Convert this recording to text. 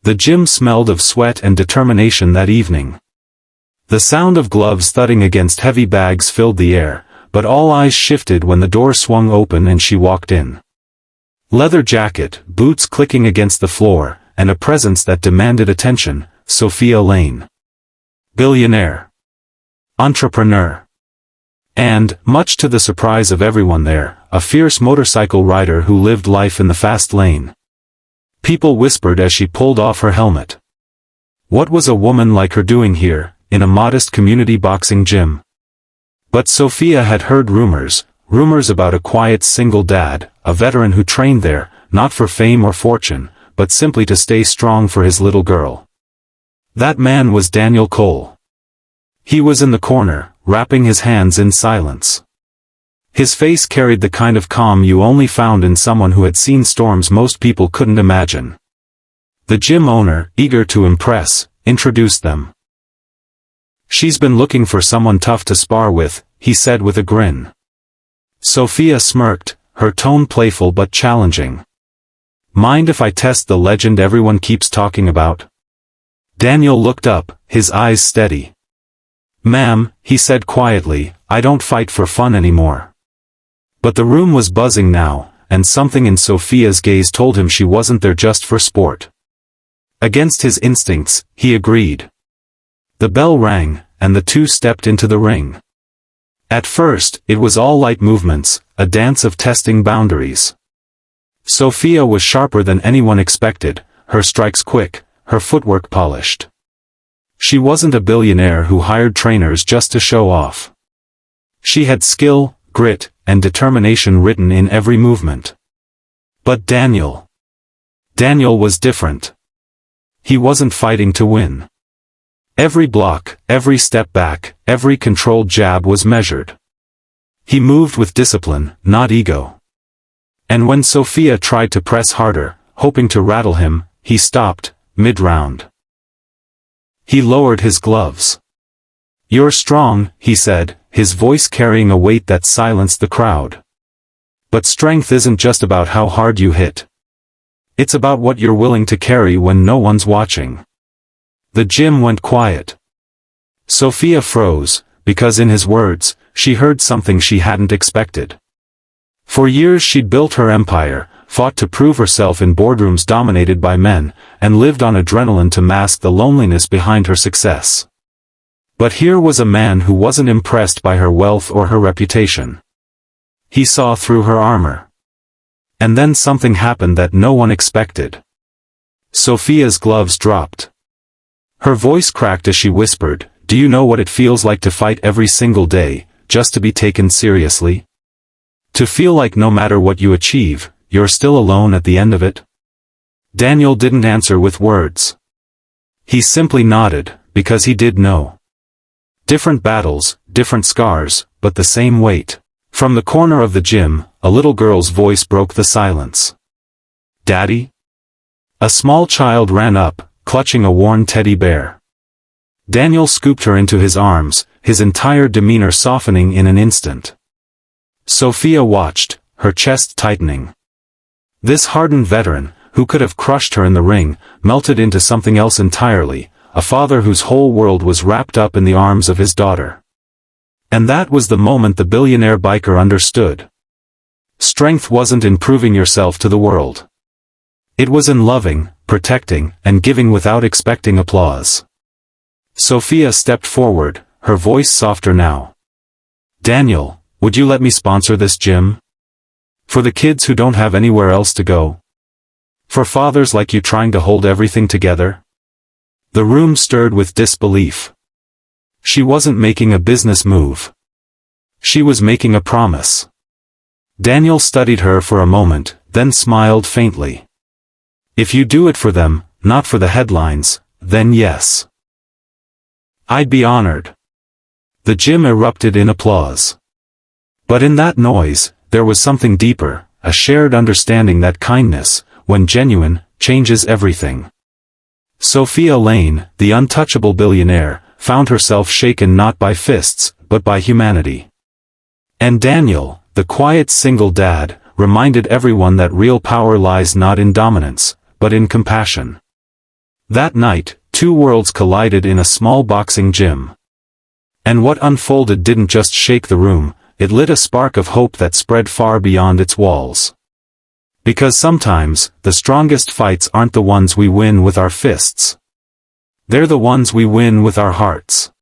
The gym smelled of sweat and determination that evening. The sound of gloves thudding against heavy bags filled the air, but all eyes shifted when the door swung open and she walked in. Leather jacket, boots clicking against the floor, and a presence that demanded attention, Sophia Lane. Billionaire. Entrepreneur. And, much to the surprise of everyone there, a fierce motorcycle rider who lived life in the fast lane. People whispered as she pulled off her helmet. What was a woman like her doing here, in a modest community boxing gym? But Sophia had heard rumors about a quiet single dad, a veteran who trained there, not for fame or fortune, but simply to stay strong for his little girl. That man was Daniel Cole. He was in the corner, wrapping his hands in silence. His face carried the kind of calm you only found in someone who had seen storms most people couldn't imagine. The gym owner, eager to impress, introduced them. She's been looking for someone tough to spar with, he said with a grin. Sophia smirked, her tone playful but challenging. Mind if I test the legend everyone keeps talking about? Daniel looked up, his eyes steady. Ma'am, he said quietly, I don't fight for fun anymore. But the room was buzzing now, and something in Sophia's gaze told him she wasn't there just for sport. Against his instincts, he agreed. The bell rang, and the two stepped into the ring. At first, it was all light movements, a dance of testing boundaries. Sophia was sharper than anyone expected, her strikes quick, her footwork polished. She wasn't a billionaire who hired trainers just to show off. She had skill, grit, and determination written in every movement. But Daniel was different. He wasn't fighting to win. Every block, every step back, every controlled jab was measured. He moved with discipline, not ego. And when Sophia tried to press harder, hoping to rattle him, he stopped, mid-round. He lowered his gloves. You're strong, he said, his voice carrying a weight that silenced the crowd. But strength isn't just about how hard you hit. It's about what you're willing to carry when no one's watching. The gym went quiet. Sophia froze, because in his words, she heard something she hadn't expected. For years she'd built her empire, fought to prove herself in boardrooms dominated by men, and lived on adrenaline to mask the loneliness behind her success. But here was a man who wasn't impressed by her wealth or her reputation. He saw through her armor. And then something happened that no one expected. Sophia's gloves dropped. Her voice cracked as she whispered, Do you know what it feels like to fight every single day, just to be taken seriously? To feel like no matter what you achieve, you're still alone at the end of it? Daniel didn't answer with words. He simply nodded, because he did know. Different battles, different scars, but the same weight. From the corner of the gym, a little girl's voice broke the silence. Daddy? A small child ran up, clutching a worn teddy bear. Daniel scooped her into his arms, his entire demeanor softening in an instant. Sophia watched, her chest tightening. This hardened veteran, who could have crushed her in the ring, melted into something else entirely, a father whose whole world was wrapped up in the arms of his daughter. And that was the moment the billionaire biker understood. Strength wasn't in proving yourself to the world. It was in loving, protecting, and giving without expecting applause. Sophia stepped forward, her voice softer now. Daniel, would you let me sponsor this gym? For the kids who don't have anywhere else to go? For fathers like you trying to hold everything together? The room stirred with disbelief. She wasn't making a business move. She was making a promise. Daniel studied her for a moment, then smiled faintly. If you do it for them, not for the headlines, then yes. I'd be honored. The gym erupted in applause. But in that noise, there was something deeper, a shared understanding that kindness, when genuine, changes everything. Sophia Lane, the untouchable billionaire, found herself shaken not by fists, but by humanity. And Daniel, the quiet single dad, reminded everyone that real power lies not in dominance, but in compassion. That night, two worlds collided in a small boxing gym. And what unfolded didn't just shake the room, it lit a spark of hope that spread far beyond its walls. Because sometimes, the strongest fights aren't the ones we win with our fists. They're the ones we win with our hearts.